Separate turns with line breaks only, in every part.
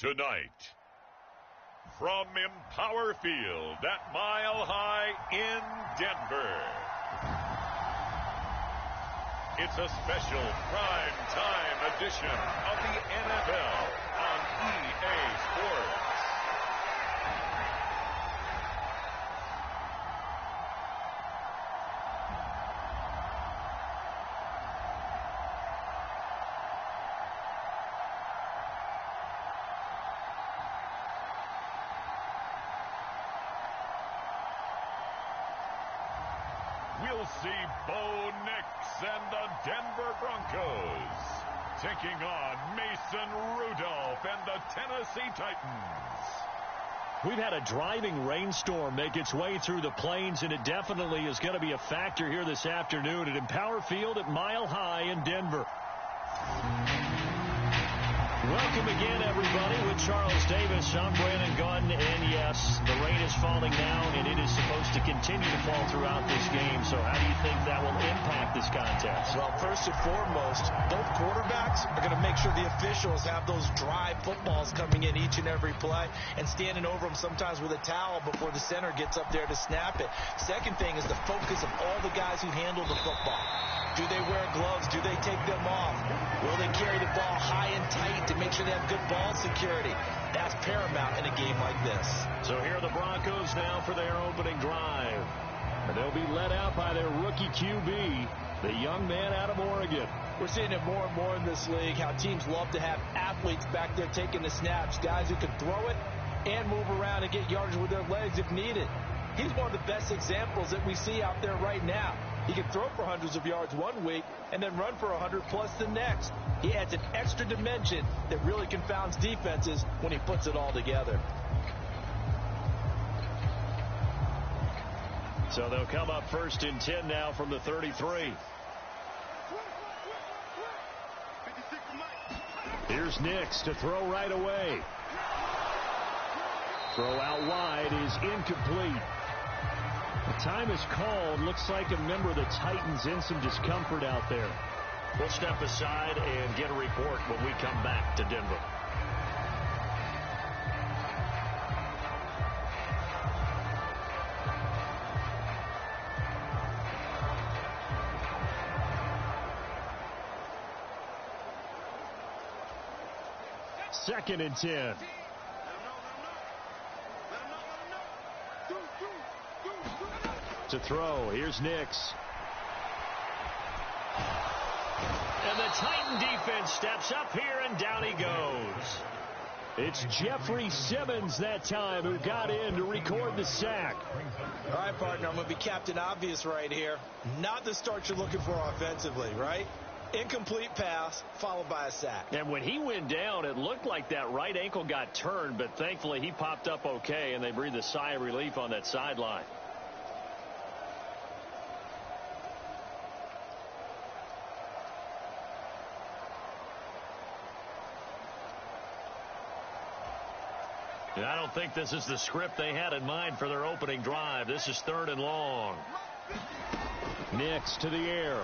Tonight, from Empower Field at Mile High in Denver, it's a special prime time edition of the NFL on EA Sports. We'll see Bo Nix and the Denver Broncos taking on Mason Rudolph and the Tennessee Titans.
We've had a driving rainstorm make its way through the plains, and it definitely is going to be a factor here this afternoon at Empower Field at Mile High in Denver. Welcome again, everybody, with Charles Davis. I'm Brandon Gunn, and yes, the rain is falling down, and it is supposed to continue to fall throughout this game. So how do you think that will impact this contest?
Well, first and foremost, both quarterbacks are going to make sure the officials have those dry footballs coming in each and every play and standing over them sometimes with a towel before the center gets up there to snap it. Second thing is the focus of all the guys who handle the football. Do they wear gloves? Do they take them off? Will they carry the ball high and tight to make sure they have good ball security? That's paramount in a game like this.
So here are the Broncos now for their opening drive. And they'll be led out by their rookie QB, the young man out of Oregon.
We're seeing it more and more in this league, how teams love to have athletes back there taking the snaps, guys who can throw it and move around and get yardage with their legs if needed. He's one of the best examples that we see out there right now. He can throw for hundreds of yards one week and then run for 100-plus the next. He adds an extra dimension that really confounds defenses when he puts it all together.
So they'll come up first and 10 now from the 33. Here's Nix to throw right away. Throw out wide is incomplete. The time is called. Looks like a member of the Titans in some discomfort out there. We'll step aside and get a report when we come back to Denver. Second and 10. To throw, here's Nix. And the Titan defense steps up here, and down he goes. It's Jeffrey Simmons that time who got in to record the sack.
All right, partner, I'm going to be Captain Obvious right here. Not the start you're looking for offensively, right? Incomplete pass followed by a sack.
And when he went down, it looked like that right ankle got turned, but thankfully he popped up okay, and they breathed a sigh of relief on that sideline. And I don't think this is the script they had in mind for their opening drive. This is 3rd and long. Nix to the air.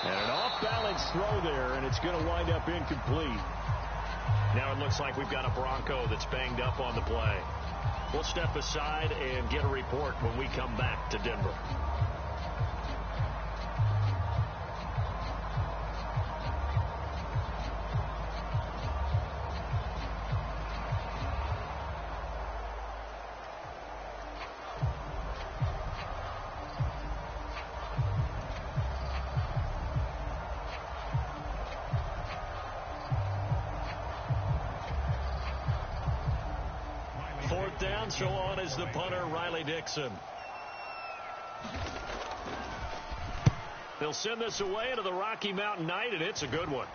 And an off-balance throw there, and it's going to wind up incomplete. Now it looks like we've got a Bronco that's banged up on the play. We'll step aside and get a report when we come back to Denver. Down, so on is the punter, Riley Dixon. They'll send this away into the Rocky Mountain night, and it's a good one.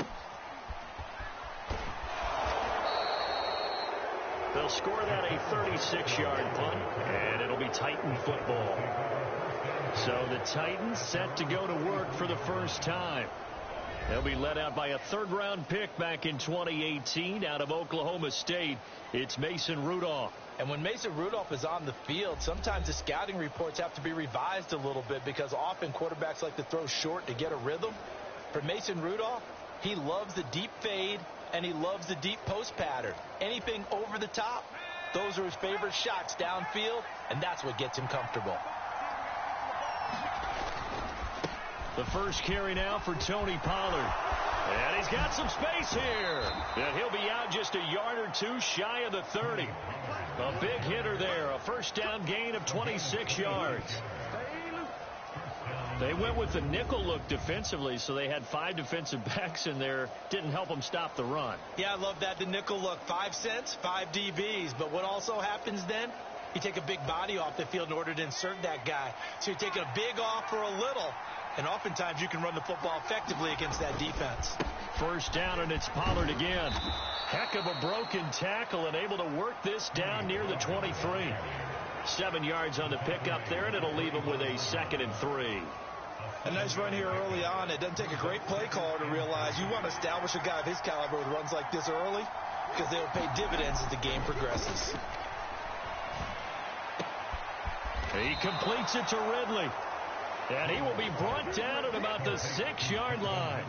They'll score that a 36-yard punt, and it'll be Titan football. So the Titans set to go to work for the first time. They'll be led out by a 3rd-round pick back in 2018 out of Oklahoma State. It's Mason Rudolph.
And when Mason Rudolph is on the field, sometimes the scouting reports have to be revised a little bit because often quarterbacks like to throw short to get a rhythm. For Mason Rudolph, he loves the deep fade and he loves the deep post pattern. Anything over the top, those are his favorite shots downfield, and that's what gets him comfortable.
The first carry now for Tony Pollard. And he's got some space here. And he'll be out just a yard or two shy of the 30. A big hitter there. A first down gain of 26 yards. They went with the nickel look defensively, so they had 5 defensive backs in there. Didn't help them stop the run.
Yeah, I love that, the nickel look. 5 cents, 5 DBs. But what also happens then? You take a big body off the field in order to insert that guy. So you take a big off for a little, and oftentimes you can run the football effectively against that defense.
First down, and it's Pollard again. Heck of a broken tackle and able to work this down near the 23. 7 yards on the pickup there, and it'll leave him with a 2nd and 3.
A nice run here early on. It doesn't take a great play caller to realize you want to establish a guy of his caliber with runs like this early, because they'll pay dividends as the game progresses.
He completes it to Ridley. And he will be brought down at about the 6-yard line.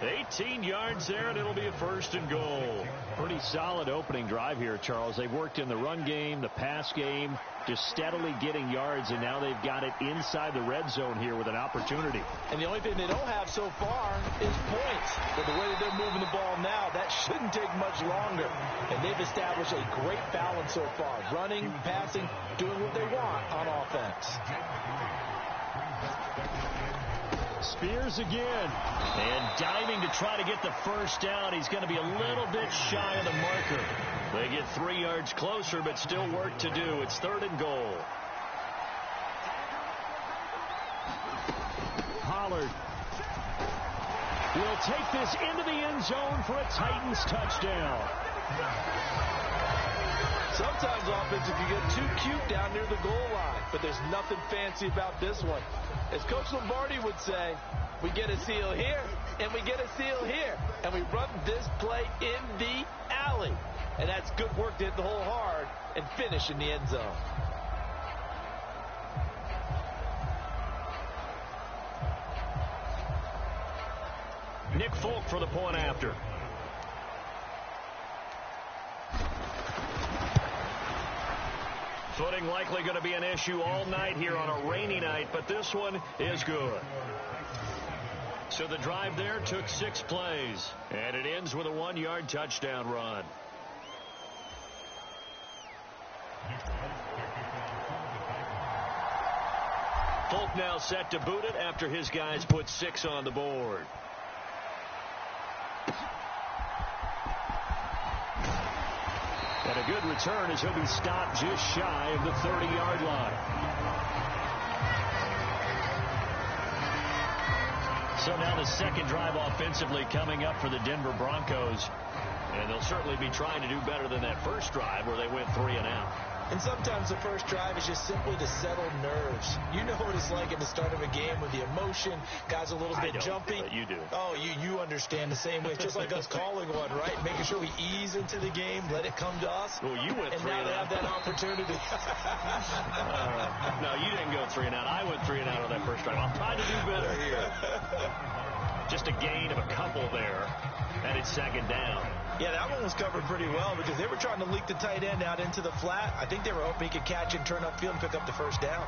18 yards there, and it'll be a 1st and goal. Pretty solid opening drive here, Charles. They've worked in the run game, the pass game, just steadily getting yards, and now they've got it inside the red zone here with an opportunity.
And the only thing they don't have so far is points. But the way that they're moving the ball now, that shouldn't take much longer. And they've established a great balance so far. Running, passing, doing what they want on offense.
Spears again. And diving to try to get the first down. He's going to be a little bit shy of the marker. They get 3 yards closer, but still work to do. It's 3rd and goal. Pollard will take this into the end zone for a Titans touchdown.
Sometimes offenses can get too cute down near the goal line, but there's nothing fancy about this one. As Coach Lombardi would say, we get a seal here, and we get a seal here, and we run this play in the alley. And that's good work to hit the hole hard and finish in the end zone.
Nick Folk for the point after. Footing likely going to be an issue all night here on a rainy night, but this one is good. So the drive there took 6 plays, and it ends with a 1-yard touchdown run. Folk now set to boot it after his guys put 6 on the board. And a good return as he'll be stopped just shy of the 30-yard line. So now the second drive offensively coming up for the Denver Broncos. And they'll certainly be trying to do better than that first drive where they went 3 and out.
And sometimes the first drive is just simply to settle nerves. You know what it's like at the start of a game with the emotion. Guys a little bit jumpy.
But you do.
Oh, you understand the same way. It's just like us calling one, right? Making sure we ease into the game, let it come to us.
Well, you went 3 and out.
And now they have that opportunity.
No, you didn't go 3 and out. I went 3 and out on that first drive. I'm trying to do better here. Just a gain of a couple there. And it's 2nd down.
Yeah, that one was covered pretty well because they were trying to leak the tight end out into the flat. I think they were hoping he could catch and turn upfield and pick up the first down.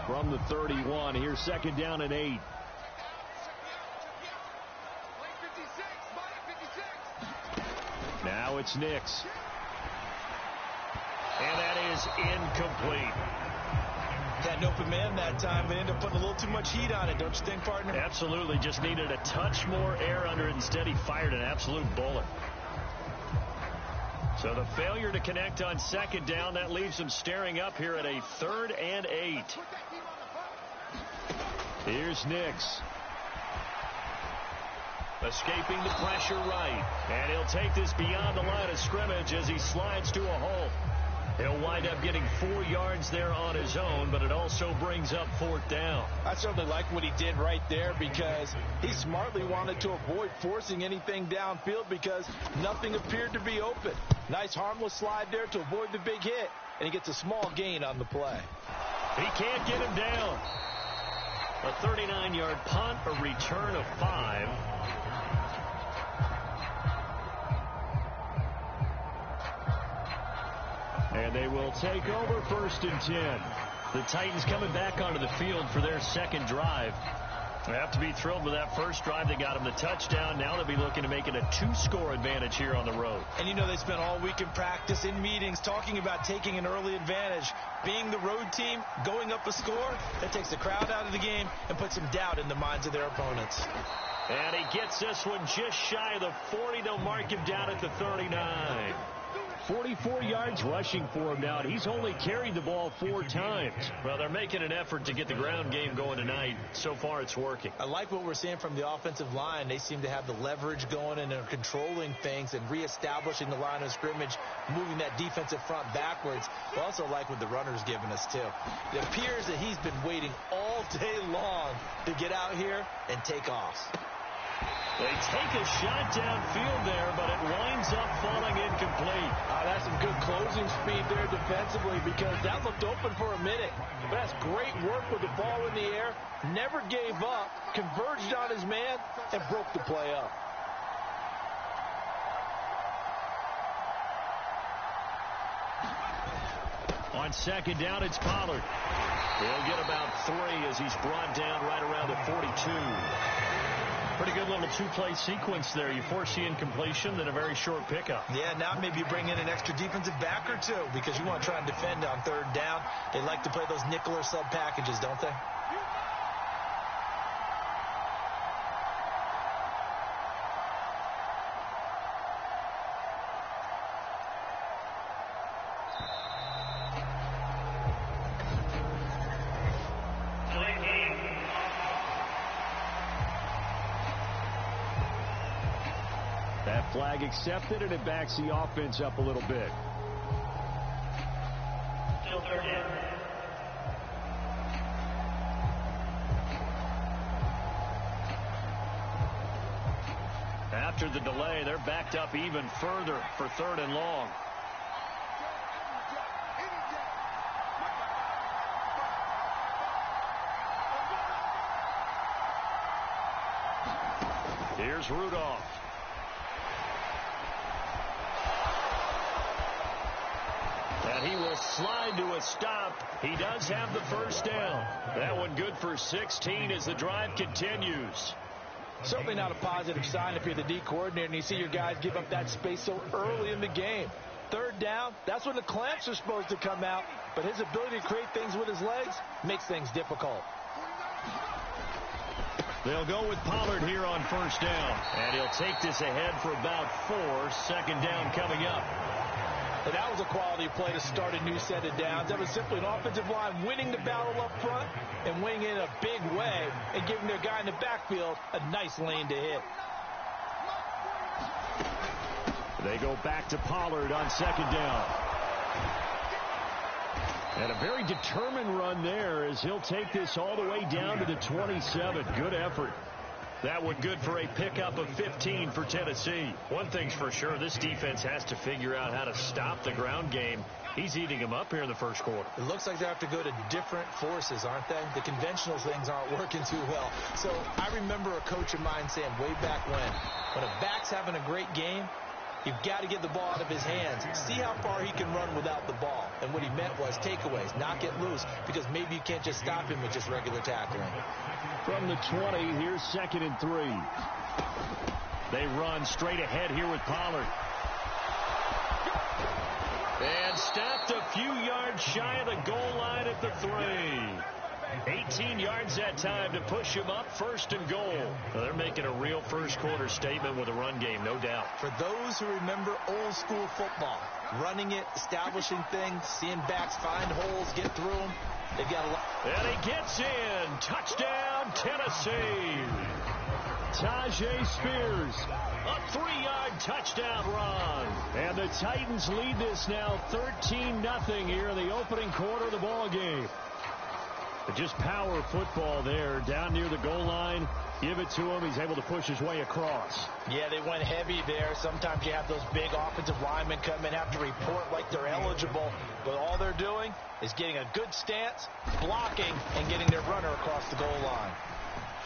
From the 31, here's 2nd down and 8. Now it's Nix. And that is incomplete.
Had an open man that time, but ended up putting a little too much heat on it, don't you think, partner?
Absolutely. Just needed a touch more air under it. Instead, he fired an absolute bullet. So the failure to connect on 2nd down, that leaves him staring up here at a 3rd and 8. Here's Nix. Escaping the pressure right. And he'll take this beyond the line of scrimmage as he slides to a hole. He'll wind up getting 4 yards there on his own, but it also brings up 4th down.
I certainly like what he did right there because he smartly wanted to avoid forcing anything downfield because nothing appeared to be open. Nice harmless slide there to avoid the big hit, and he gets a small gain on the play.
He can't get him down. A 39-yard punt, a return of 5. And they will take over 1st and 10. The Titans coming back onto the field for their second drive. They have to be thrilled with that first drive. They got them the touchdown. Now they'll be looking to make it a 2-score advantage here on the road.
And you know they spent all week in practice, in meetings, talking about taking an early advantage. Being the road team, going up a score, that takes the crowd out of the game and puts some doubt in the minds of their opponents.
And he gets this one just shy of the 40. They'll mark him down at the 39. 44 yards rushing for him now. He's only carried the ball 4 times. Well, they're making an effort to get the ground game going tonight. So far, it's working.
I like what we're seeing from the offensive line. They seem to have the leverage going and are controlling things and reestablishing the line of scrimmage, moving that defensive front backwards. I also like what the runner's giving us, too. It appears that he's been waiting all day long to get out here and take off.
They take a shot downfield there, but it winds up falling incomplete.
That's some good closing speed there defensively because that looked open for a minute. But that's great work with the ball in the air. Never gave up, converged on his man, and broke the play up.
On 2nd down, it's Pollard. He'll get about 3 as he's brought down right around the 42. Pretty good little 2-play sequence there. You force the incompletion, then a very short pickup.
Yeah, now maybe you bring in an extra defensive back or 2 because you want to try and defend on 3rd down. They like to play those nickel or sub packages, don't they?
That flag accepted, and it backs the offense up a little bit.
Still 3rd down.
After the delay, they're backed up even further for 3rd and long. Here's Rudolph. And he will slide to a stop. He does have the 1st down. That one good for 16 as the drive continues.
Certainly not a positive sign if you're the D coordinator and you see your guys give up that space so early in the game. 3rd down, that's when the clamps are supposed to come out. But his ability to create things with his legs makes things difficult.
They'll go with Pollard here on 1st down. And he'll take this ahead for about 4. 2nd down coming up.
And that was a quality play to start a new set of downs. That was simply an offensive line winning the battle up front and winning it in a big way and giving their guy in the backfield a nice lane to hit.
They go back to Pollard on 2nd down. And a very determined run there as he'll take this all the way down to the 27. Good effort. That one good for a pickup of 15 for Tennessee. One thing's for sure, this defense has to figure out how to stop the ground game. He's eating them up here in the 1st quarter.
It looks like they have to go to different forces, aren't they? The conventional things aren't working too well. So I remember a coach of mine saying way back when a back's having a great game, you've got to get the ball out of his hands. See how far he can run without the ball. And what he meant was takeaways, not get loose, because maybe you can't just stop him with just regular tackling.
From the 20, here's 2nd and 3. They run straight ahead here with Pollard. And stopped a few yards shy of the goal line at the 3. 18 yards that time to push him up 1st and goal. Well, they're making a real 1st quarter statement with a run game, no doubt.
For those who remember old school football, running it, establishing things, seeing backs find holes, get through them, they've got a lot.
And he gets in. Touchdown, Tennessee. Tajay Spears. A 3-yard touchdown run. And the Titans lead this now 13-0 here in the opening quarter of the ball game. Just power football there down near the goal line. Give it to him. He's able to push his way across.
Yeah, they went heavy there. Sometimes you have those big offensive linemen come in, have to report like they're eligible. But all they're doing is getting a good stance, blocking, and getting their runner across the goal line.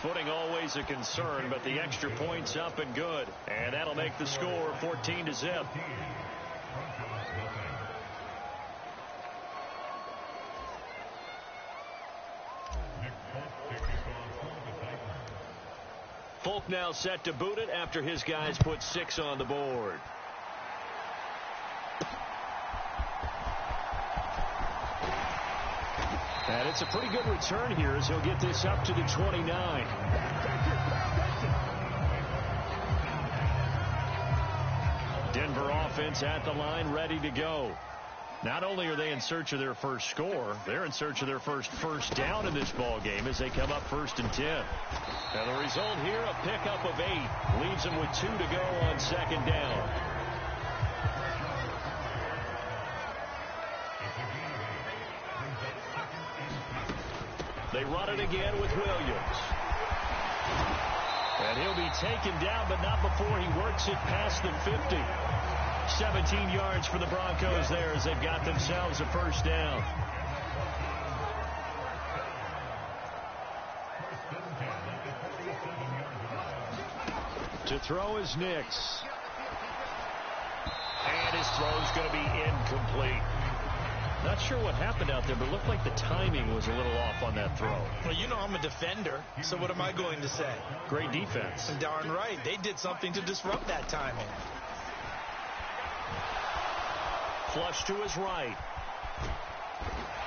Footing always a concern, but the extra point's up and good. And that'll make the score 14-0. Folk now set to boot it after his guys put 6 on the board. And it's a pretty good return here as he'll get this up to the 29. Denver offense at the line, ready to go. Not only are they in search of their first score, they're in search of their first down in this ball game as they come up 1st and 10. And the result here, a pickup of 8. Leaves them with 2 to go on 2nd down. They run it again with Williams. And he'll be taken down, but not before he works it past the 50. 17 yards for the Broncos there as they've got themselves a 1st down. To throw is Nix. And his throw's going to be incomplete. Not sure what happened out there, but it looked like the timing was a little off on that throw.
Well, you know I'm a defender, so what am I going to say?
Great defense.
And darn right. They did something to disrupt that timing.
Flush to his right.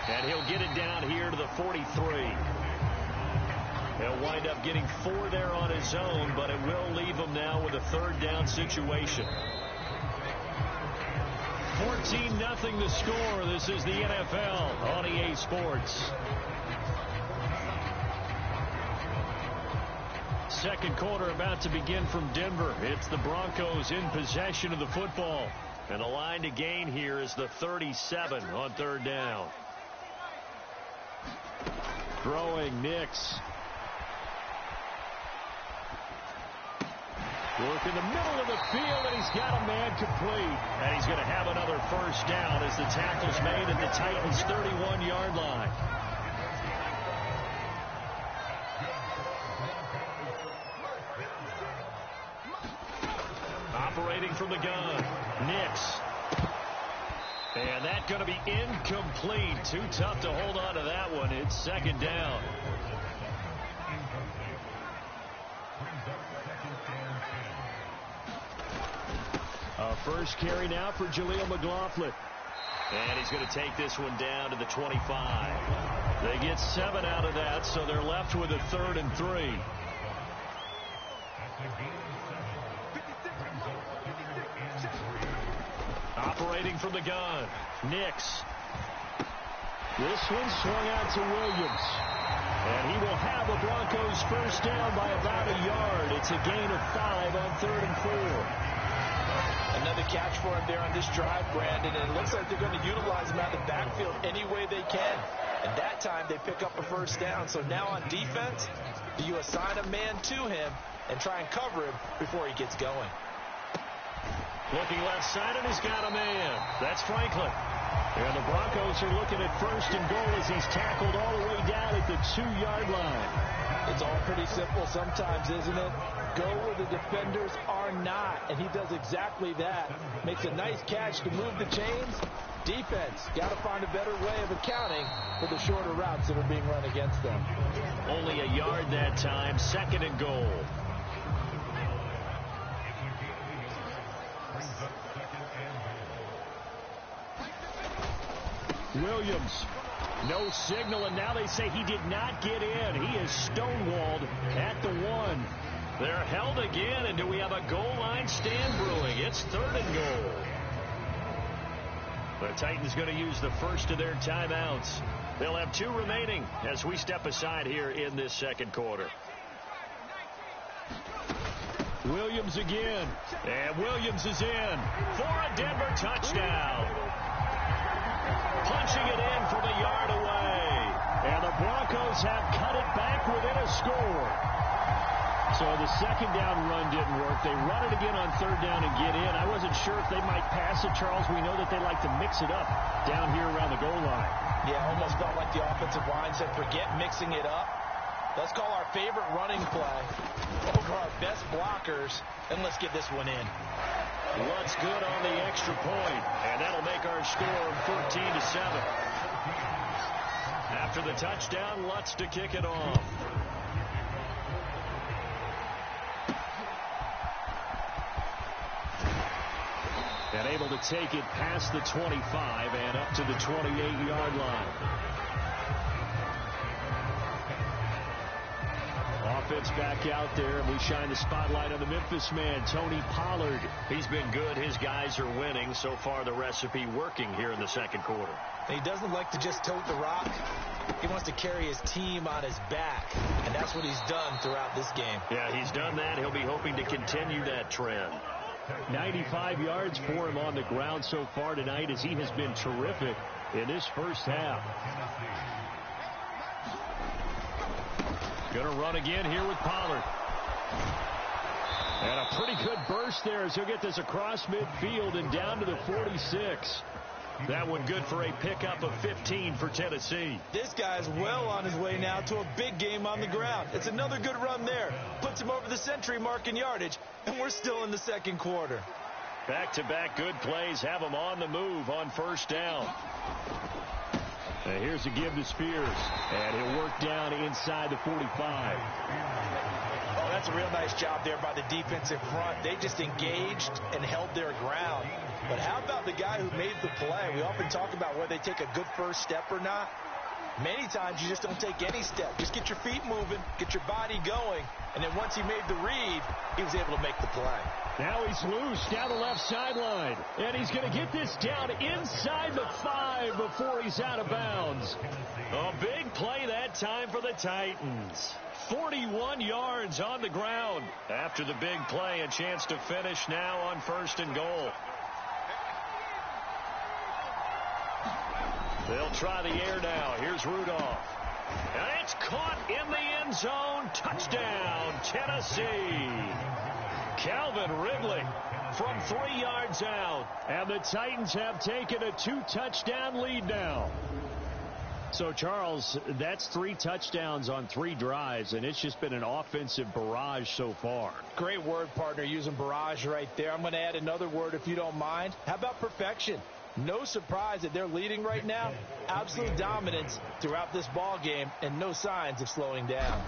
And he'll get it down here to the 43. He'll wind up getting 4 there on his own, but it will leave him now with a 3rd down situation. 14-0 the score. This is the NFL on EA Sports. Second quarter about to begin from Denver. It's the Broncos in possession of the football. And the line to gain here is the 37 on 3rd down. Throwing Nix. Work in the middle of the field, and he's got a man complete. And he's going to have another 1st down as the tackle's made at the Titans' 31-yard line. Operating from the gun, Nix. And that's going to be incomplete. Too tough to hold on to that one. It's 2nd down. First carry now for Jaleel McLaughlin. And he's going to take this one down to the 25. They get 7 out of that, so they're left with a 3rd and 3. Operating from the gun, Nix. This one swung out to Williams. And he will have the Broncos 1st down by about a yard. It's a gain of 5 on 3rd and 4.
Another catch for him there on this drive, Brandon. And it looks like they're going to utilize him out of the backfield any way they can. And that time they pick up a 1st down. So now on defense, do you assign a man to him and try and cover him before he gets going?
Looking left side, and he's got a man. That's Franklin. And the Broncos are looking at 1st and goal as he's tackled all the way down at the 2-yard line.
It's all pretty simple sometimes, isn't it? Go where the defenders are not, and he does exactly that. Makes a nice catch to move the chains. Defense got to find a better way of accounting for the shorter routes that are being run against them.
Only a yard that time, 2nd and goal. Williams, no signal, and now they say he did not get in. He is stonewalled at the 1. They're held again, and do we have a goal line stand brewing? It's 3rd and goal. The Titans going to use the first of their timeouts. They'll have 2 remaining as we step aside here in this 2nd quarter. Williams again. And Williams is in for a Denver touchdown. Punching it in from a yard away. And the Broncos have cut it back within a score. So the second down run didn't work. They run it again on third down and get in. I wasn't sure if they might pass it, Charles. We know that they like to mix it up down here around the goal line.
Yeah, almost felt like the offensive line said, forget mixing it up. Let's call our favorite running play over our best blockers, and let's get this one in.
Lutt's good on the extra point, and that'll make our score 14-7. After the touchdown, Lutt's to kick it off. And able to take it past the 25 and up to the 28-yard line. Offense back out there, and we shine the spotlight on the Memphis man, Tony Pollard. He's been good. His guys are winning. So far, the recipe working here in the second quarter.
He doesn't like to just tote the rock. He wants to carry his team on his back, and that's what he's done throughout this game.
Yeah, he's done that. He'll be hoping to continue that trend. 95 yards for him on the ground so far tonight, as he has been terrific in this first half. Going to run again here with Pollard. And a pretty good burst there as he'll get this across midfield and down to the 46. That one good for a pickup of 15 for Tennessee.
This guy's well on his way now to a big game on the ground. It's another good run there. Puts him over the century mark in yardage, and we're still in the second quarter.
Back-to-back good plays have him on the move on first down. And here's a give to Spears, and he'll work down inside the 45.
Oh, that's a real nice job there by the defense in front. They just engaged and held their ground. But how about the guy who made the play? We often talk about whether they take a good first step or not. Many times you just don't take any step. Just get your feet moving, get your body going, and then once he made the read, he was able to make the play.
Now he's loose down the left sideline, and he's going to get this down inside the 5 before he's out of bounds. A big play that time for the Titans. 41 yards on the ground. After the big play, a chance to finish now on first and goal. They'll try the air now. Here's Rudolph. And it's caught in the end zone. Touchdown, Tennessee. Calvin Ridley from 3 yards out. And the Titans have taken a 2-touchdown lead now. So, Charles, that's 3 touchdowns on 3 drives, and it's just been an offensive barrage so far.
Great word, partner, using barrage right there. I'm going to add another word if you don't mind. How about perfection? No surprise that they're leading right now. Absolute dominance throughout this ball game, and no signs of slowing down.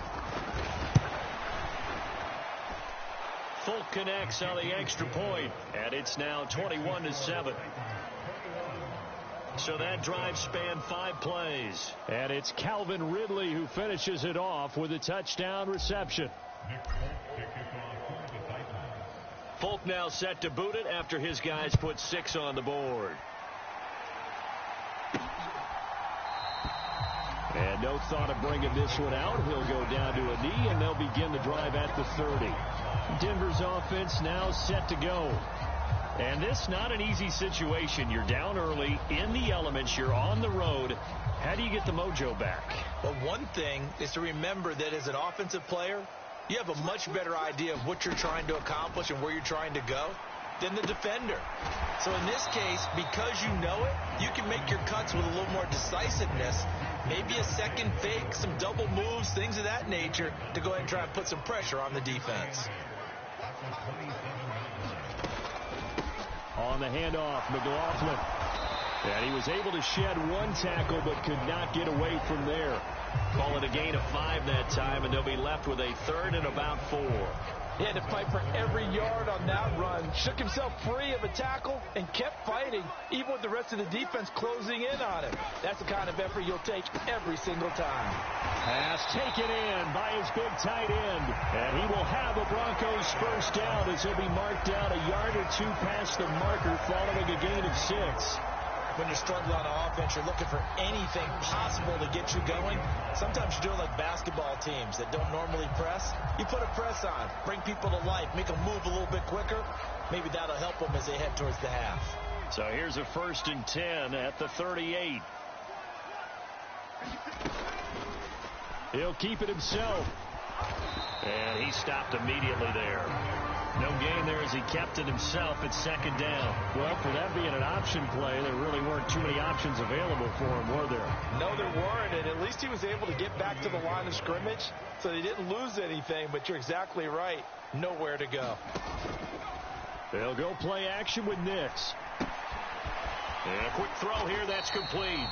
Folk connects on the extra point, and it's now 21-7. So that drive spanned 5 plays. And it's Calvin Ridley who finishes it off with a touchdown reception. Folk now set to boot it after his guys put 6 on the board. And no thought of bringing this one out. He'll go down to a knee, and they'll begin the drive at the 30. Denver's offense now set to go. And this not an easy situation. You're down early, in the elements, you're on the road. How do you get the mojo back?
Well, one thing is to remember that as an offensive player, you have a much better idea of what you're trying to accomplish and where you're trying to go than the defender. So in this case, because you know it, you can make your cuts with a little more decisiveness. Maybe a second fake, some double moves, things of that nature to go ahead and try and put some pressure on the defense.
On the handoff, McLaughlin. And he was able to shed 1 tackle but could not get away from there. Call it a gain of 5 that time, and they'll be left with a 3rd and about 4.
He had to fight for every yard on that run. Shook himself free of a tackle and kept fighting, even with the rest of the defense closing in on him. That's the kind of effort you'll take every single time.
Pass taken in by his big tight end. And he will have the Broncos first down as he'll be marked down a yard or 2 past the marker following a gain of 6.
when you're struggling on offense, you're looking for anything possible to get you going. Sometimes you do it like basketball teams that don't normally press. You put a press on, bring people to life, make them move a little bit quicker. Maybe that'll help them as they head towards the half.
So here's a 1st and 10 at the 38. He'll keep it himself. And he stopped immediately there. No gain there as he kept it himself at 2nd down.
Well, for that being an option play, there really weren't too many options available for him, were there?
No, there weren't, and at least he was able to get back to the line of scrimmage, so they didn't lose anything, but you're exactly right. Nowhere to go.
They'll go play action with Nix.
And a quick throw here, that's complete.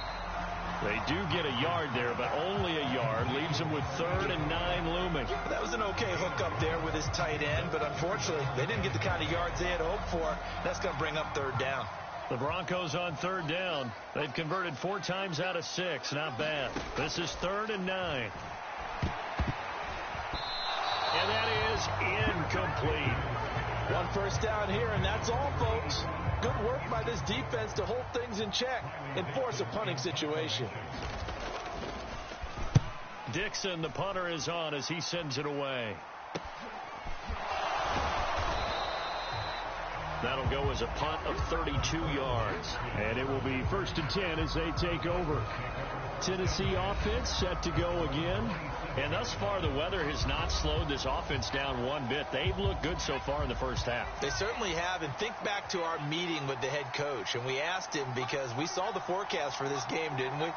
They do get a yard there, but only a yard. Leaves them with 3rd and 9 looming.
That was an okay hook up there with his tight end, but unfortunately, they didn't get the kind of yards they had hoped for. That's going to bring up 3rd down.
The Broncos on 3rd down. They've converted 4 times out of 6. Not bad. This is 3rd and 9. And that is incomplete.
1 first down here, and that's all, folks. Good work by this defense to hold things in check and force a punting situation.
Dixon, the punter, is on as he sends it away. That'll go as a punt of 32 yards.
And it will be 1st and 10 as they take over. Tennessee offense set to go again.
And thus far, the weather has not slowed this offense down one bit. They've looked good so far in the first half.
They certainly have. And think back to our meeting with the head coach. And we asked him because we saw the forecast for this game, didn't we?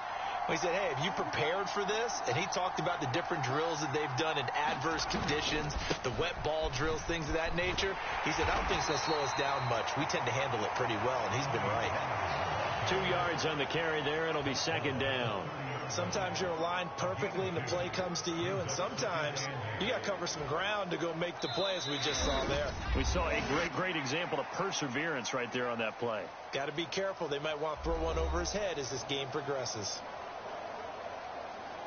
We said, hey, have you prepared for this? And he talked about the different drills that they've done in adverse conditions, the wet ball drills, things of that nature. He said, I don't think it's going to slow us down much. We tend to handle it pretty well, and he's been right.
2 yards on the carry there. It'll be 2nd down.
Sometimes you're aligned perfectly and the play comes to you, and sometimes you got to cover some ground to go make the play, as we just saw there.
We saw a great example of perseverance right there on that play.
Got to be careful. They might want to throw one over his head as this game progresses.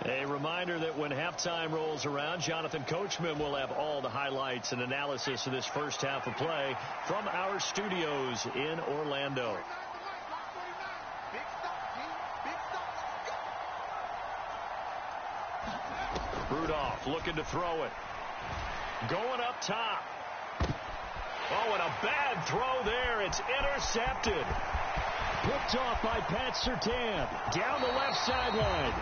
A reminder that when halftime rolls around, Jonathan Coachman will have all the highlights and analysis of this first half of play from our studios in Orlando. Rudolph looking to throw it. Going up top. Oh, and a bad throw there. It's intercepted.
Picked off by Pat Surtain. Down the left sideline.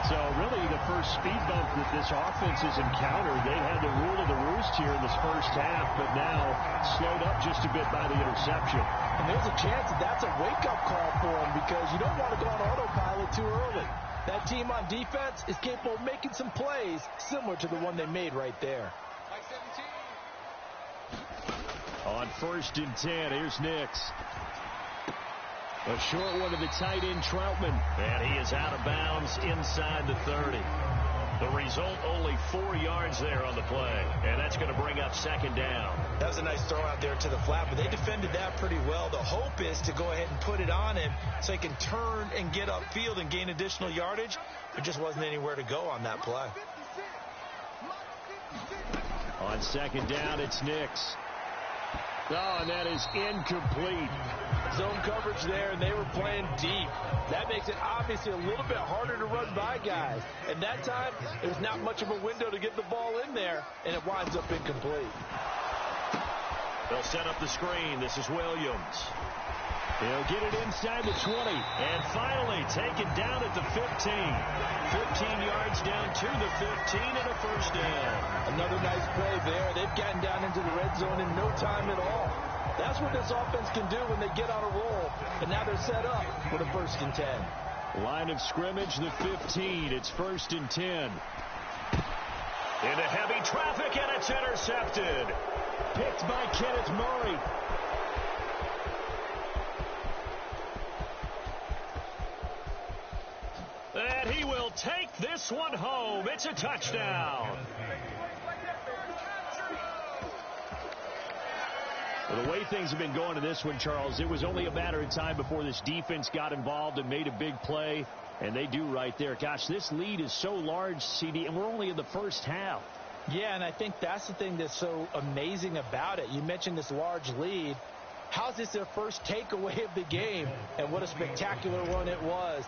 So really the first speed bump that this offense has encountered. They had the rule of the roost here in this first half, but now slowed up just a bit by the interception.
And there's a chance that that's a wake-up call for them because you don't want to go on autopilot too early. That team on defense is capable of making some plays similar to the one they made right there.
On 1st and 10, here's Nix. A short one to the tight end, Troutman.
And he is out of bounds inside the 30. The result, only 4 yards there on the play. And that's going to bring up 2nd down.
That was a nice throw out there to the flat, but they defended that pretty well. The hope is to go ahead and put it on him so he can turn and get upfield and gain additional yardage. There just wasn't anywhere to go on that play.
On 2nd down, it's Nix. Oh, and that is incomplete.
Zone coverage there, and they were playing deep. That makes it obviously a little bit harder to run by guys. And that time, there's not much of a window to get the ball in there, and it winds up incomplete.
They'll set up the screen. This is Williams.
He'll get it inside the 20.
And finally taken down at the 15. 15 yards down to the 15 and a first down.
Another nice play there. They've gotten down into the red zone in no time at all. That's what this offense can do when they get on a roll. And now they're set up for the 1st and 10.
Line of scrimmage, the 15. It's 1st and 10.
Into heavy traffic, and it's intercepted.
Picked by Kenneth Murray.
And he will take this one home. It's a touchdown.
Well, the way things have been going to this one, Charles, it was only a matter of time before this defense got involved and made a big play, and they do right there. Gosh, this lead is so large, CD, and we're only in the first half.
Yeah, and I think that's the thing that's so amazing about it. You mentioned this large lead. How's this their first takeaway of the game? And what a spectacular one it was.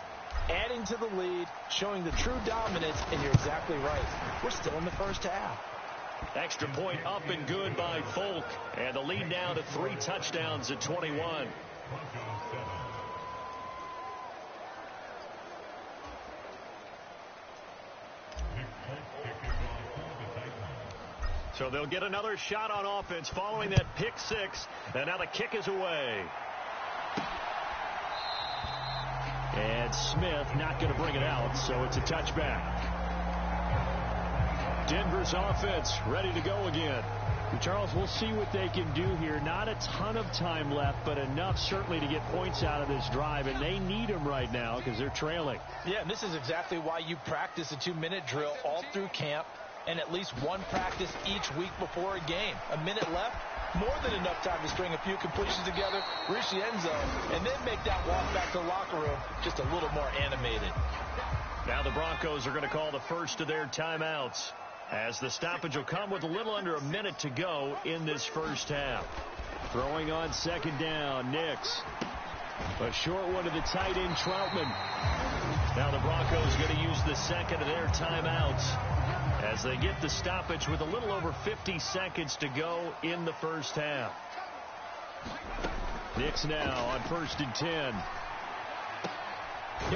Adding to the lead, showing the true dominance, and you're exactly right. We're still in the first half.
Extra point up and good by Folk. And the lead now to 3 touchdowns at 21. So they'll get another shot on offense following that pick 6. And now the kick is away. And Smith not going to bring it out, so it's a touchback. Denver's offense ready to go again.
Charles, we'll see what they can do here. Not a ton of time left, but enough certainly to get points out of this drive, and they need them right now because they're trailing.
Yeah, and this is exactly why you practice a 2-minute drill all through camp and at least one practice each week before a game. A minute left, more than enough time to string a few completions together, reach the end zone, and then make that walk back to the locker room just a little more animated.
Now the Broncos are going to call the first of their timeouts, as the stoppage will come with a little under a minute to go in this first half.
Throwing on second down, Nix. A short one to the tight end, Troutman.
Now the Broncos are going to use the second of their timeouts as they get the stoppage with a little over 50 seconds to go in the first half.
Nix now on 1st and 10.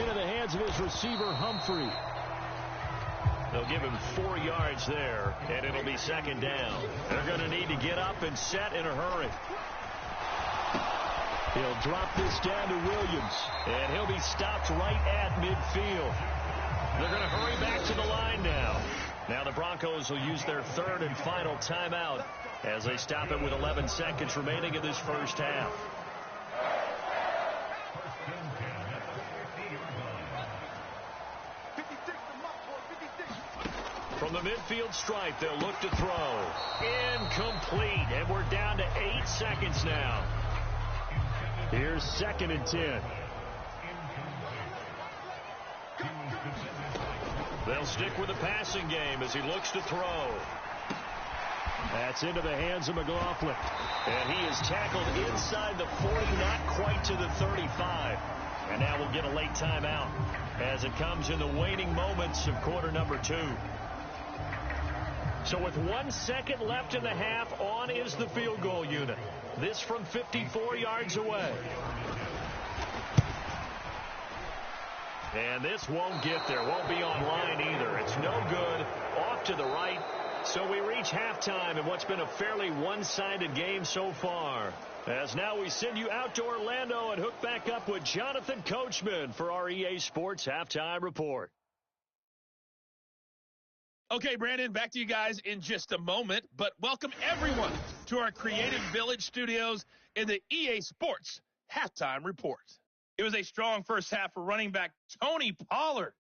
Into the hands of his receiver, Humphrey.
They'll give him 4 yards there, and it'll be second down. They're going to need to get up and set in a hurry.
He'll drop this down to Williams.
And he'll be stopped right at midfield. They're going to hurry back to the line now. Now the Broncos will use their 3rd and final timeout as they stop it with 11 seconds remaining in this first half. From the midfield stripe, they'll look to throw. Incomplete, and we're down to 8 seconds now.
Here's 2nd and 10.
They'll stick with the passing game as he looks to throw.
That's into the hands of McLaughlin.
And he is tackled inside the 40, not quite to the 35. And now we'll get a late timeout as it comes in the waning moments of quarter number 2. So with 1 second left in the half, on is the field goal unit. This from 54 yards away. And this won't get there. Won't be online either. It's no good. Off to the right. So we reach halftime in what's been a fairly one-sided game so far. As now we send you out to Orlando and hook back up with Jonathan Coachman for our EA Sports Halftime Report.
Okay, Brandon, back to you guys in just a moment. But welcome everyone to our Creative Village studios in the EA Sports Halftime Report. It was a strong first half for running back Tony Pollard.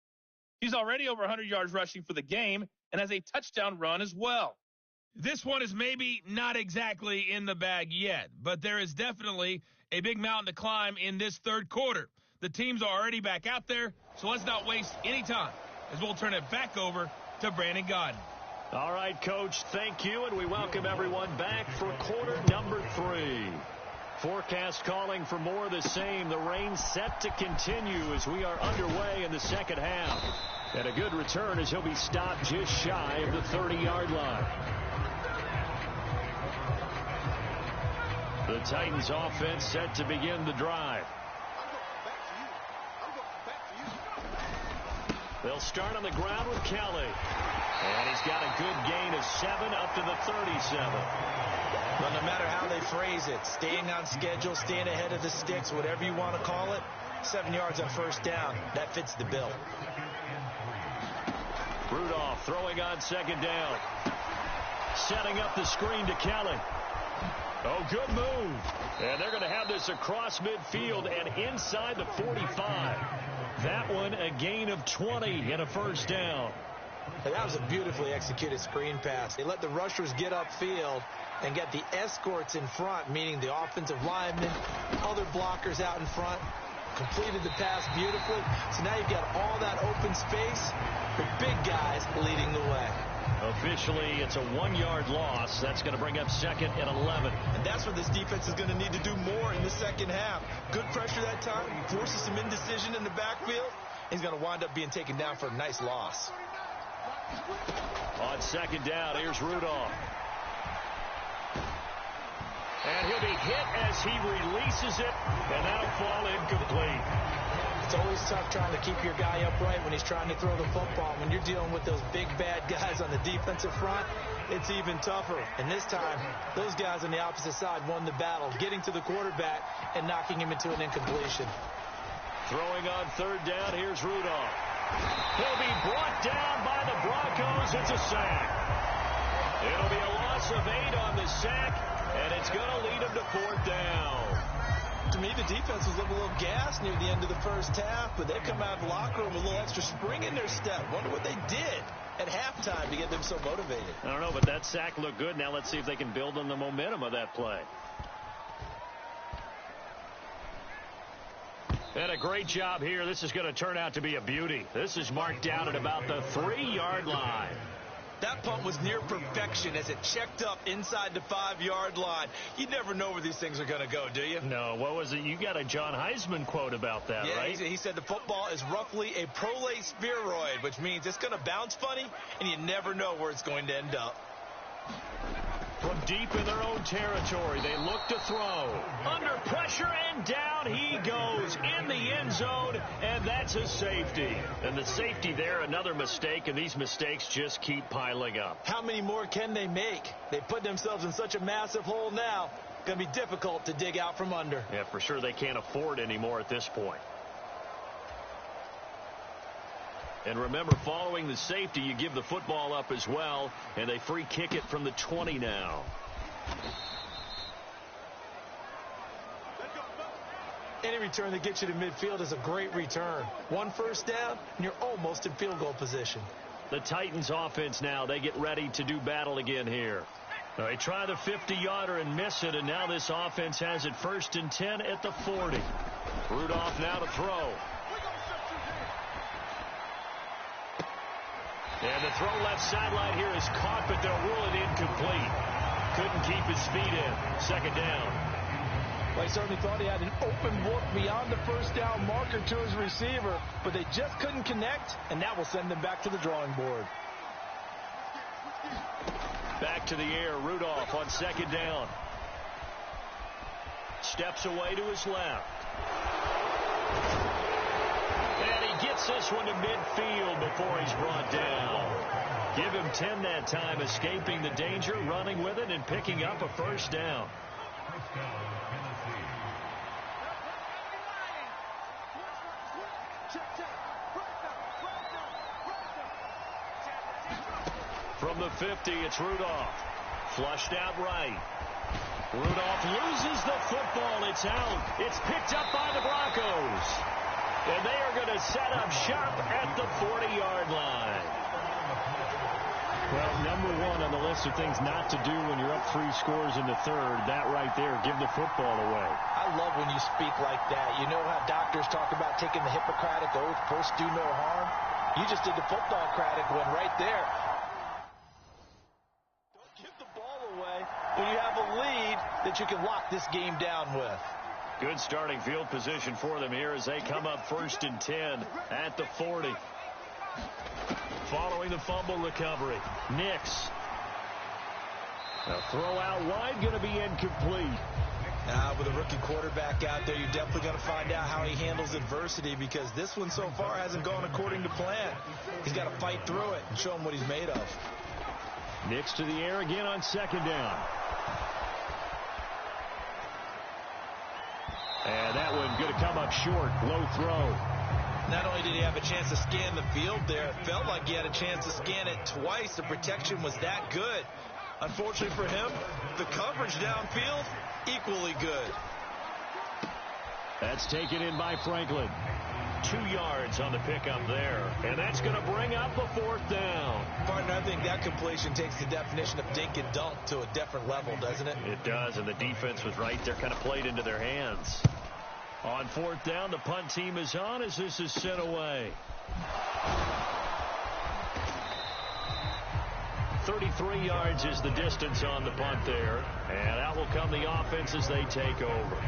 He's already over 100 yards rushing for the game and has a touchdown run as well. This one is maybe not exactly in the bag yet, but there is definitely a big mountain to climb in this third quarter. The teams are already back out there, so let's not waste any time as we'll turn it back over to Brandon Godden.
All right, Coach, thank you, and we welcome everyone back for quarter number 3. Forecast calling for more of the same. The rain set to continue as we are underway in the second half. And a good return as he'll be stopped just shy of the 30-yard line. The Titans offense set to begin the drive. They'll start on the ground with Kelly. And he's got a good gain of 7 up to the 37.
Well, no matter how they phrase it, staying on schedule, staying ahead of the sticks, whatever you want to call it, 7 yards on first down, that fits the bill.
Rudolph throwing on second down. Setting up the screen to Kelly. Oh, good move. And they're going to have this across midfield and inside the 45. That one a gain of 20 and a first down.
That was a beautifully executed screen pass. They let the rushers get upfield and get the escorts in front, meaning the offensive linemen, other blockers out in front, completed the pass beautifully. So now you've got all that open space with big guys leading the way.
Officially, it's a 1-yard loss. That's going to bring up second and 11.
And that's what this defense is going to need to do more in the second half. Good pressure that time, forces some indecision in the backfield. He's going to wind up being taken down for a nice loss.
On second down, here's Rudolph. And he'll be hit as he releases it, and that'll fall incomplete.
It's always tough trying to keep your guy upright when he's trying to throw the football. When you're dealing with those big, bad guys on the defensive front, it's even tougher. And this time, those guys on the opposite side won the battle, getting to the quarterback and knocking him into an incompletion.
Throwing on third down, here's Rudolph. He'll be brought down by the Broncos. It's a sack. It'll be a loss of 8 on the sack, and it's going to lead him to fourth down.
To me, the defense was looking a little gassed near the end of the first half, but they've come out of the locker room with a little extra spring in their step. Wonder what they did at halftime to get them so motivated.
I don't know, but that sack looked good. Now let's see if they can build on the momentum of that play. And a great job here. This is going to turn out to be a beauty. This is marked down at about the 3-yard line.
That punt was near perfection as it checked up inside the 5-yard line. You never know where these things are going to go, do you?
No, what was it? You got a John Heisman quote about that, right?
Yeah, he said the football is roughly a prolate spheroid, which means it's going to bounce funny, and you never know where it's going to end up.
From deep in their own territory, they look to throw. Under pressure, and down he goes in the end zone, and that's a safety. And the safety there, another mistake, and these mistakes just keep piling up.
How many more can they make? They put themselves in such a massive hole now. It's going to be difficult to dig out from under.
Yeah, for sure they can't afford any more at this point. And remember, following the safety, you give the football up as well, and they free kick it from the 20 now.
Any return that gets you to midfield is a great return. 1 first down, and you're almost in field goal position.
The Titans offense now, they get ready to do battle again here. They try the 50-yarder and miss it, and now this offense has it 1st and 10 at the 40. Rudolph now to throw. And the throw left sideline here is caught, but they'll rule it incomplete. Couldn't keep his feet in. 2nd down.
Well, he certainly thought he had an open look beyond the first down marker to his receiver, but they just couldn't connect, and that will send them back to the drawing board.
Back to the air. Rudolph on 2nd down. Steps away to his left. And he gets this one to midfield before he's brought down. Give him 10 that time, escaping the danger, running with it, and picking up a 1st down. From the 50, it's Rudolph. Flushed out right. Rudolph loses the football. It's out. It's picked up by the Broncos. And they are going to set up shop at the 40-yard line.
Well, number 1 on the list of things not to do when you're up 3 scores in the 3rd, that right there, give the football away.
I love when you speak like that. You know how doctors talk about taking the Hippocratic oath, first do no harm? You just did the football-cratic one right there. Don't give the ball away when you have a lead that you can lock this game down with.
Good starting field position for them here as they come up 1st and 10 at the 40. Following the fumble recovery, Nix. A throw out wide, going to be incomplete.
With a rookie quarterback out there, you're definitely going to find out how he handles adversity, because this one so far hasn't gone according to plan. He's got to fight through it and show him what he's made of.
Nix to the air again on 2nd down. And that one going to come up short. Low throw.
Not only did he have a chance to scan the field there, it felt like he had a chance to scan it twice. The protection was that good. Unfortunately for him, the coverage downfield, equally good.
That's taken in by Franklin.
2 yards on the pickup there. And that's going to bring up a 4th down.
Partner, I think that completion takes the definition of dink and dunk to a different level, doesn't it?
It does, and the defense was right there, kind of played into their hands. On 4th down, the punt team is on as this is sent away. 33 yards is the distance on the punt there. And out will come the offense as they take over.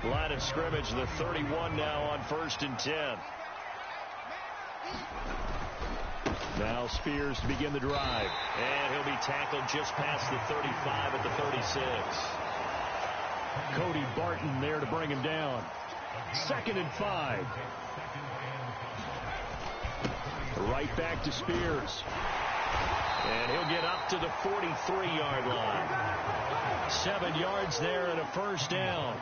Line of scrimmage, the 31 now on 1st and 10. Now Spears to begin the drive. And he'll be tackled just past the 35 at the 36.
Cody Barton there to bring him down. 2nd and 5. Right back to Spears.
And he'll get up to the 43-yard line. 7 yards there and a first down.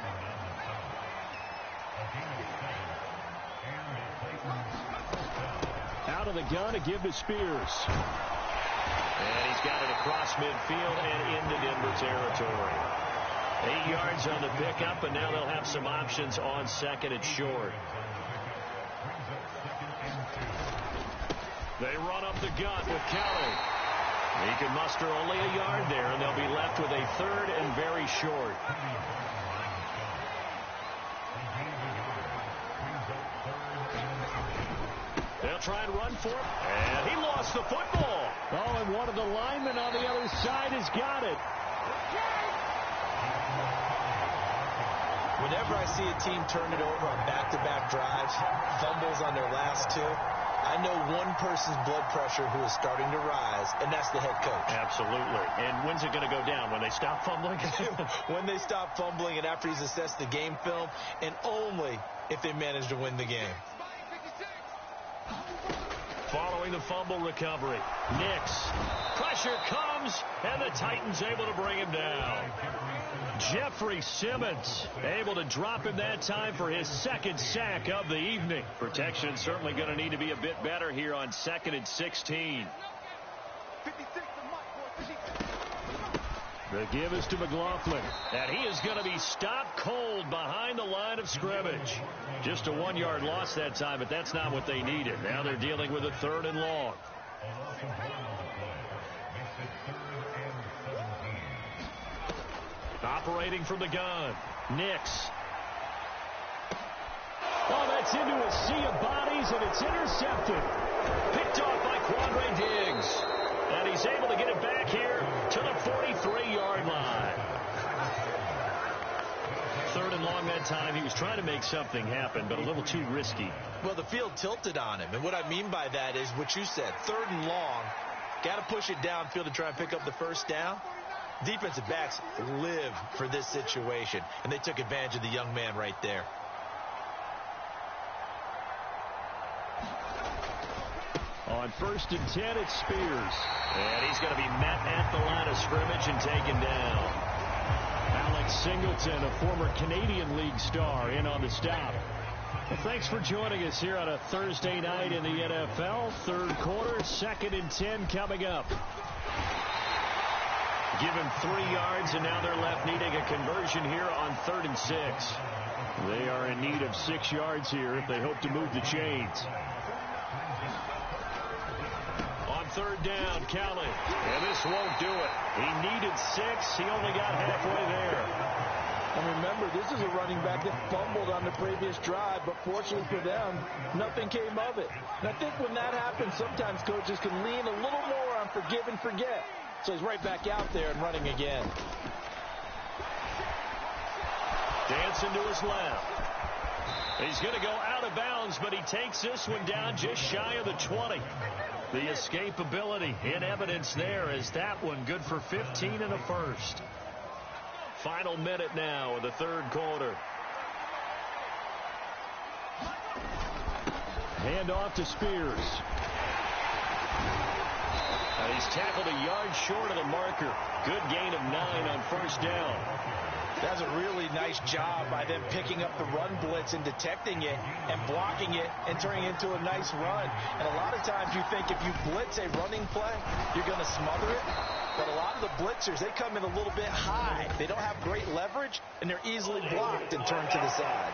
Out of the gun to give to Spears.
And he's got it across midfield and into Denver territory. 8 yards on the pickup, and now they'll have some options on 2nd and short. They run up the gut with Kelly. He can muster only a yard there, and they'll be left with a 3rd and very short. They'll try and run for it, and he lost the football.
Oh, and one of the linemen on the other side has got it.
Whenever I see a team turn it over on back-to-back drives, fumbles on their last 2, I know one person's blood pressure who is starting to rise, and that's the head coach.
Absolutely. And when's it going to go down? When they stop fumbling?
When they stop fumbling and after he's assessed the game film, and only if they manage to win the game.
Following the fumble recovery, Nix. Pressure comes, and the Titans able to bring him down. Jeffrey Simmons able to drop him that time for his 2nd sack of the evening. Protection certainly going to need to be a bit better here on 2nd and 16.
The give is to McLaughlin.
And he is going to be stopped cold behind the line of scrimmage. Just a 1-yard loss that time, but that's not what they needed. Now they're dealing with a 3rd and long. Operating from the gun, Nix.
Oh, that's into a sea of bodies, and it's intercepted.
Picked off by Quandre Diggs. And he's able to get it back here to the 43-yard line. 3rd and long that time. He was trying to make something happen, but a little too risky.
Well, the field tilted on him, and what I mean by that is what you said, 3rd and long. Got to push it downfield to try and pick up the first down. Defensive backs live for this situation, and they took advantage of the young man right there.
On 1st and 10, it's Spears.
And he's going to be met at the line of scrimmage and taken down.
Alex Singleton, a former Canadian League star, in on the stop. Well, thanks for joining us here on a Thursday night in the NFL. 3rd quarter, 2nd and 10 coming up.
Give him 3 yards, and now they're left needing a conversion here on 3rd and 6.
They are in need of 6 yards here if they hope to move the chains.
On 3rd down, Kelly. And this won't do it. He needed 6. He only got halfway there.
And remember, this is a running back that fumbled on the previous drive, but fortunately for them, nothing came of it. And I think when that happens, sometimes coaches can lean a little more on forgive and forget. So he's right back out there and running again.
Dancing to his left. He's going to go out of bounds, but he takes this one down just shy of the 20. The escapability in evidence there as that one good for 15 and a first. Final minute now of the 3rd quarter.
Hand off to Spears.
And he's tackled a yard short of the marker. Good gain of 9 on 1st down.
That's a really nice job by them picking up the run blitz and detecting it and blocking it and turning it into a nice run. And a lot of times you think if you blitz a running play, you're going to smother it. But a lot of the blitzers, they come in a little bit high. They don't have great leverage, and they're easily blocked and turned to the side.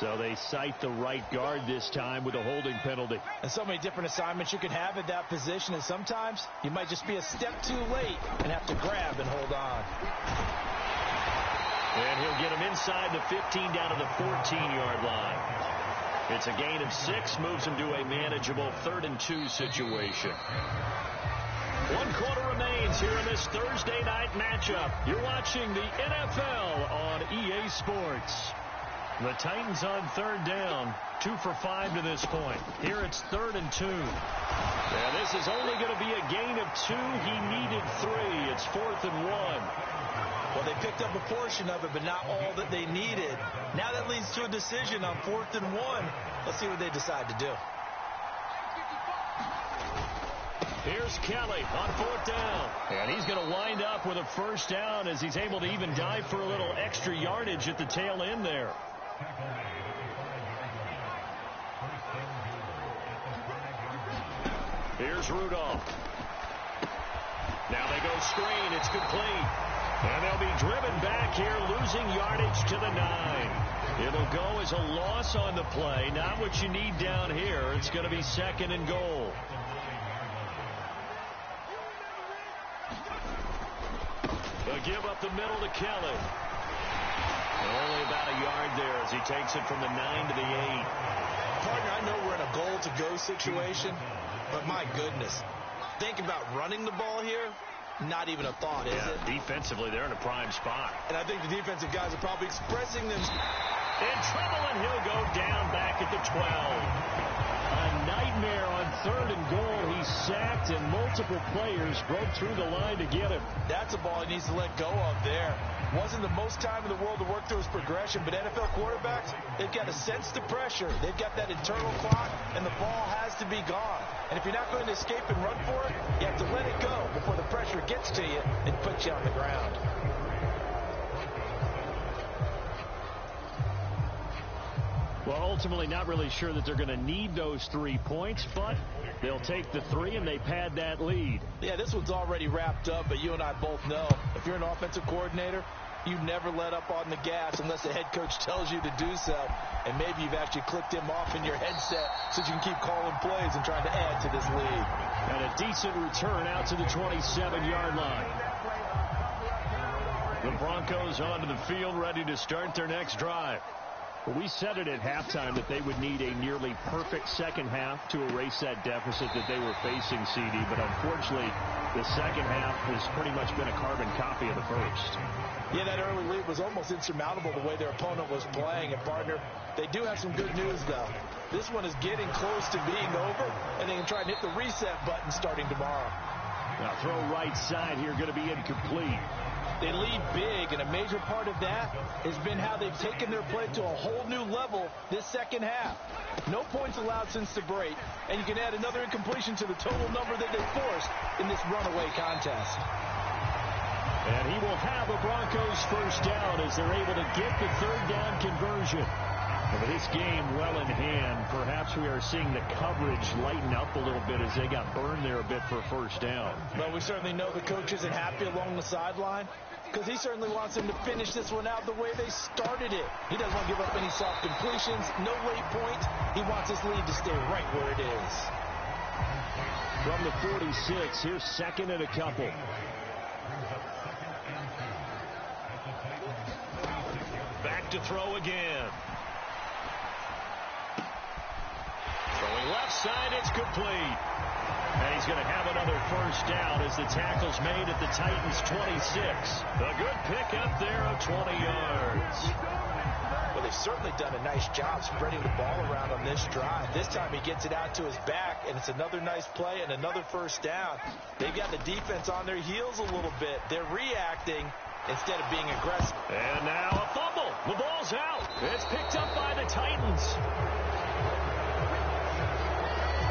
So they cite the right guard this time with a holding penalty.
And so many different assignments you can have at that position, and sometimes you might just be a step too late and have to grab and hold on.
And he'll get him inside the 15 down to the 14-yard line.
It's a gain of 6, moves him to a manageable 3rd and 2 situation. 1 quarter remains here in this Thursday night matchup. You're watching the NFL on EA Sports. The Titans on 3rd down, 2 for 5 to this point. Here it's 3rd and 2. And this is only going to be a gain of 2. He needed 3. It's 4th and 1.
Well, they picked up a portion of it, but not all that they needed. Now that leads to a decision on 4th and 1. Let's see what they decide to do.
Here's Kelly on 4th down. And he's going to wind up with a 1st down as he's able to even dive for a little extra yardage at the tail end there. Here's Rudolph. Now they go screen. It's complete. And they'll be driven back here, losing yardage to the 9. It'll go as a loss on the play. Not what you need down here. It's going to be 2nd and goal. A give up the middle to Kelly. Only about a yard there as he takes it from the 9 to the 8.
Partner, I know we're in a goal-to-go situation, but my goodness, think about running the ball here. Not even a thought, is it?
Defensively, they're in a prime spot.
And I think the defensive guys are probably expressing them.
In trouble, and he'll go down back at the 12. A nightmare on 3rd and goal. He's sacked, and multiple players broke through the line to get him.
That's a ball he needs to let go of there. Wasn't the most time in the world to work through his progression, but NFL quarterbacks, they've got to sense the pressure. They've got that internal clock, and the ball has to be gone. And if you're not going to escape and run for it, you have to let it go before the pressure gets to you and puts you on the ground.
Well, ultimately, not really sure that they're going to need those 3 points, but they'll take the 3 and they pad that lead.
Yeah, this one's already wrapped up, but you and I both know if you're an offensive coordinator, you never let up on the gas unless the head coach tells you to do so. And maybe you've actually clicked him off in your headset so you can keep calling plays and trying to add to this lead.
And a decent return out to the 27-yard line. The Broncos onto the field, ready to start their next drive. Well, we said it at halftime that they would need a nearly perfect second half to erase that deficit that they were facing, CD. But unfortunately, the second half has pretty much been a carbon copy of the first.
Yeah, that early lead was almost insurmountable the way their opponent was playing. And, partner, they do have some good news, though. This one is getting close to being over, and they can try and hit the reset button starting tomorrow.
Now, throw right side here, going to be incomplete.
They lead big, and a major part of that has been how they've taken their play to a whole new level this second half. No points allowed since the break, and you can add another incompletion to the total number that they forced in this runaway contest.
And he will have a Broncos 1st down as they're able to get the 3rd down conversion. But this game well in hand. Perhaps we are seeing the coverage lighten up a little bit as they got burned there a bit for 1st down.
Well, we certainly know the coach isn't happy along the sideline because he certainly wants them to finish this one out the way they started it. He doesn't want to give up any soft completions, no late points. He wants his lead to stay right where it is.
From the 46, here's 2nd and a couple. Back to throw again. Throwing left side, it's complete. And he's going to have another 1st down as the tackle's made at the Titans' 26. A good pickup there of 20 yards.
Well, they've certainly done a nice job spreading the ball around on this drive. This time he gets it out to his back, and it's another nice play and another 1st down. They've got the defense on their heels a little bit. They're reacting instead of being aggressive.
And now a fumble. The ball's out. It's picked up by the Titans.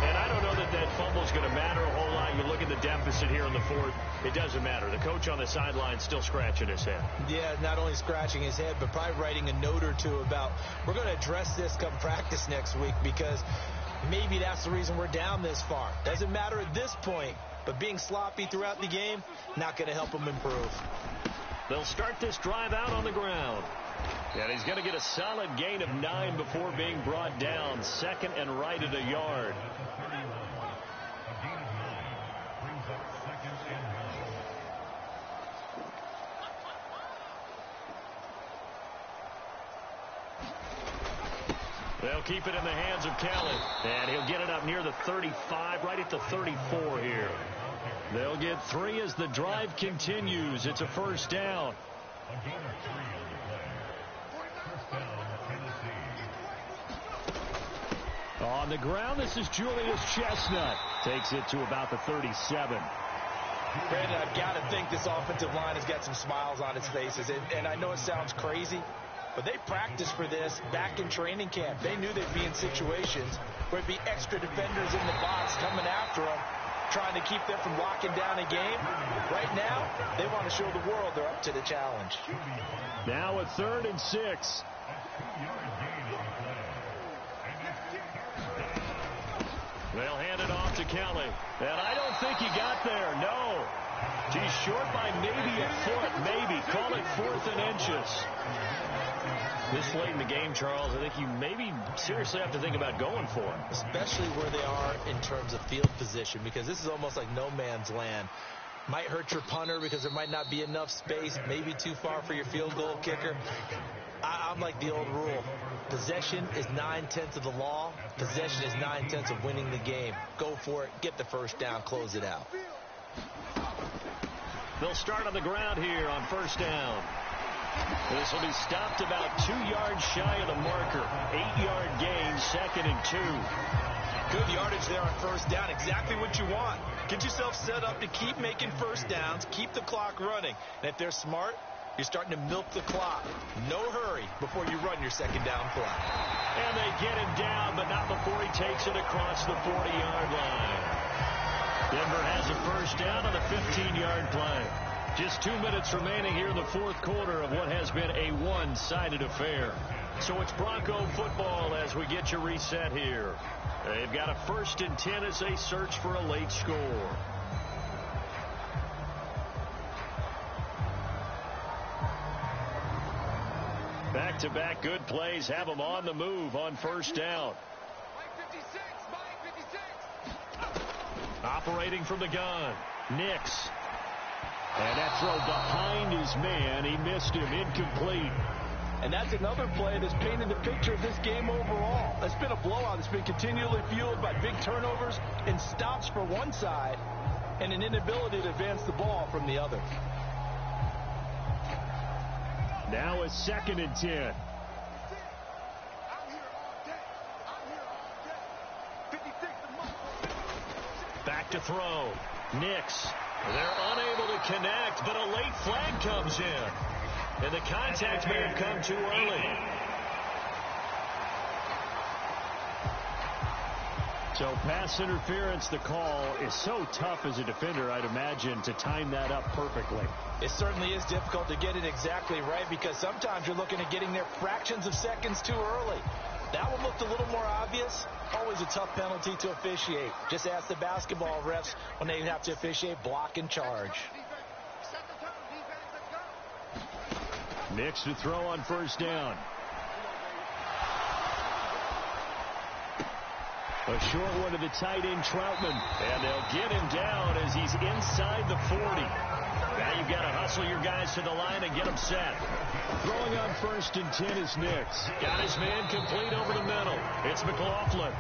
And I don't know that that fumble's going to matter a whole lot. You look at the deficit here in the 4th. It doesn't matter. The coach on the sideline still scratching his head.
Yeah, not only scratching his head, but probably writing a note or two about, we're going to address this come practice next week because maybe that's the reason we're down this far. Doesn't matter at this point, but being sloppy throughout the game, not going to help them improve.
They'll start this drive out on the ground. And he's going to get a solid gain of 9 before being brought down. 2nd and right at a yard.
They'll keep it in the hands of Kelly. And he'll get it up near the 35, right at the 34 here. They'll get 3 as the drive continues. It's a first down. On the ground, this is Julius Chestnut. Takes it to about the 37.
Brandon, I've got to think this offensive line has got some smiles on its faces. And I know it sounds crazy, but they practiced for this back in training camp. They knew they'd be in situations where it'd be extra defenders in the box coming after them, trying to keep them from locking down a game. Right now, they want to show the world they're up to the challenge.
Now a 3rd and 6.
They'll hand it off to Kelly. And I don't think he got there. No. He's short by maybe a foot. Maybe. Call it 4th and inches. This late in the game, Charles, I think you maybe seriously have to think about going for it.
Especially where they are in terms of field position, because this is almost like no man's land. Might hurt your punter because there might not be enough space, maybe too far for your field goal kicker. I'm like the old rule. Possession is 9/10 of the law. Possession is 9/10 of winning the game. Go for it. Get the first down. Close it out.
They'll start on the ground here on first down. This will be stopped about 2 yards shy of the marker. 8-yard gain, 2nd and 2.
Good yardage there on first down. Exactly what you want. Get yourself set up to keep making first downs. Keep the clock running. And if they're smart, you're starting to milk the clock. No hurry before you run your second down play.
And they get him down, but not before he takes it across the 40-yard line. Denver has a first down on the 15-yard play. Just 2 minutes remaining here in the 4th quarter of what has been a one-sided affair. So it's Bronco football as we get you reset here. They've got a 1st and 10 as they search for a late score. Back-to-back good plays have them on the move on first down. Operating from the gun, Nix. And that throw behind his man. He missed him. Incomplete.
And that's another play that's painted the picture of this game overall. It's been a blowout. It's been continually fueled by big turnovers and stops for one side and an inability to advance the ball from the other.
Now a 2nd and 10.
Back to throw. Nix. They're unable to connect, but a late flag comes in. And the contact may have come too early.
So pass interference, the call is so tough as a defender, I'd imagine, to time that up perfectly.
It certainly is difficult to get it exactly right because sometimes you're looking at getting there fractions of seconds too early. That one looked a little more obvious. Always a tough penalty to officiate. Just ask the basketball refs when they have to officiate block and charge.
Nix to throw on first down. A short one to the tight end, Troutman.
And they'll get him down as he's inside the 40. Now you've got to hustle your guys to the line and get them set.
Throwing on 1st and 10 is Nix.
Got his man complete over the middle. It's McLaughlin.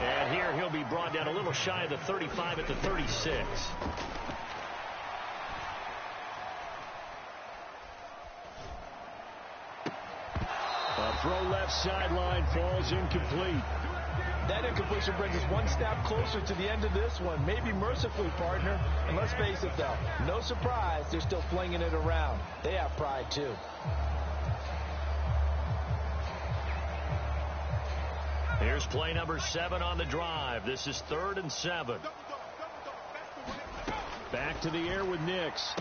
And here he'll be brought down a little shy of the 35 at the 36.
A throw left sideline falls incomplete.
That incompletion brings us one step closer to the end of this one. Maybe mercifully, partner. And let's face it, though, no surprise, they're still flinging it around. They have pride, too.
Here's play number 7 on the drive. This is 3rd and 7.
Back to the air with Nix.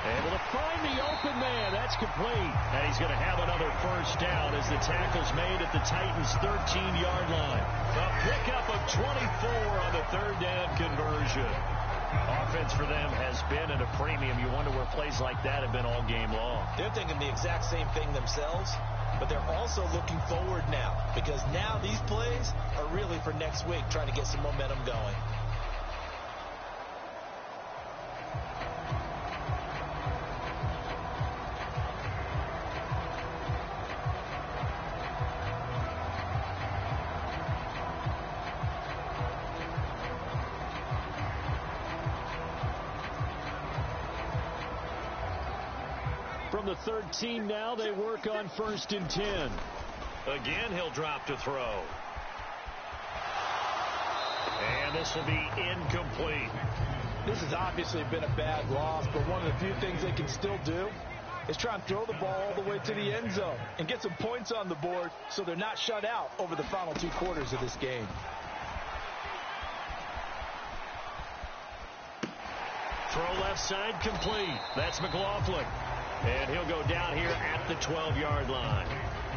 Able to find the open man. That's complete.
And he's going to have another first down as the tackle's made at the Titans' 13-yard line. A pickup of 24 on the 3rd down conversion. Offense for them has been at a premium. You wonder where plays like that have been all game long.
They're thinking the exact same thing themselves, but they're also looking forward now because now these plays are really for next week, trying to get some momentum going.
From the 13 now, they work on 1st and 10.
Again, he'll drop to throw. And this will be incomplete.
This has obviously been a bad loss, but one of the few things they can still do is try and throw the ball all the way to the end zone and get some points on the board so they're not shut out over the final 2 quarters of this game.
Throw left side complete. That's McLaughlin. And he'll go down here at the 12-yard line.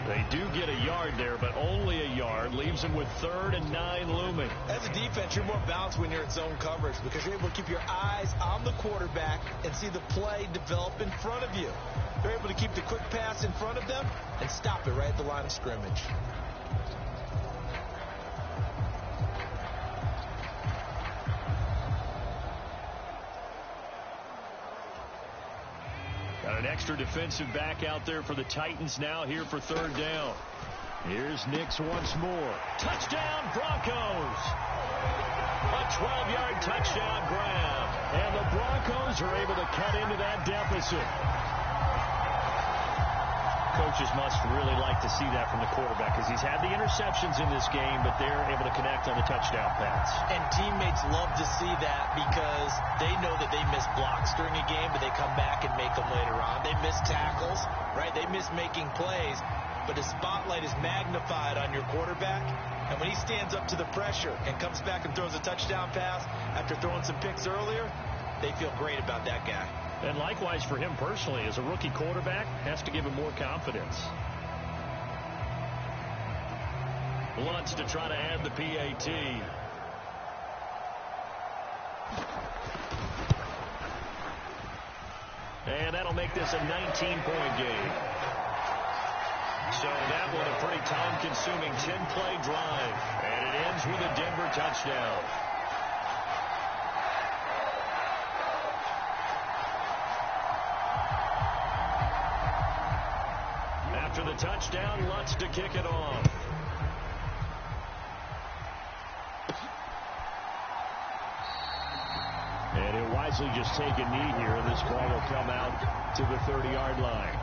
They do get a yard there, but only a yard. Leaves them with 3rd and 9 looming.
As a defense, you're more balanced when you're in zone coverage because you're able to keep your eyes on the quarterback and see the play develop in front of you. They're able to keep the quick pass in front of them and stop it right at the line of scrimmage.
Got an extra defensive back out there for the Titans now here for 3rd down. Here's Nix once more. Touchdown, Broncos! A 12-yard touchdown grab. And the Broncos are able to cut into that deficit.
Coaches must really like to see that from the quarterback because he's had the interceptions in this game, but they're able to connect on the touchdown pass.
And teammates love to see that because they know that they miss blocks during a game, but they come back and make them later on. They miss tackles, right? They miss making plays, but the spotlight is magnified on your quarterback. And when he stands up to the pressure and comes back and throws a touchdown pass after throwing some picks earlier, they feel great about that guy.
And likewise for him personally, as a rookie quarterback, has to give him more confidence.
Lutz to try to add the PAT. And that'll make this a 19-point game. So that one a pretty time-consuming 10-play drive. And it ends with a Denver touchdown. After the touchdown, Lutz to kick it off. And he'll wisely just take a knee here, and this ball will come out to the 30-yard line.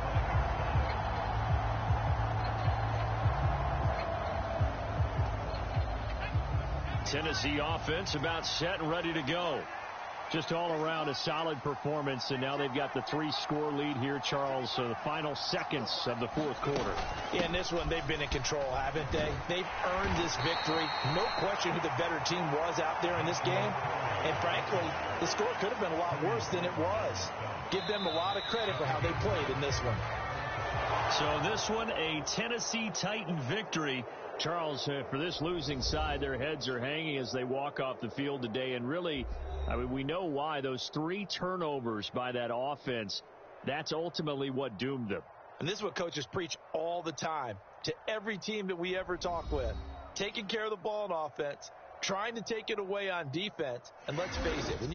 Tennessee offense about set and ready to go. Just all around a solid performance, and now they've got the 3-score lead here, Charles. So the final seconds of the 4th quarter.
Yeah, in this one, they've been in control, haven't they? They've earned this victory. No question who the better team was out there in this game. And frankly, the score could have been a lot worse than it was. Give them a lot of credit for how they played in this one.
So this one, a Tennessee Titan victory. Charles, for this losing side, their heads are hanging as they walk off the field today. And really, I mean, we know why. Those 3 turnovers by that offense, that's ultimately what doomed them.
And this is what coaches preach all the time to every team that we ever talk with. Taking care of the ball on offense, trying to take it away on defense, and let's face it, when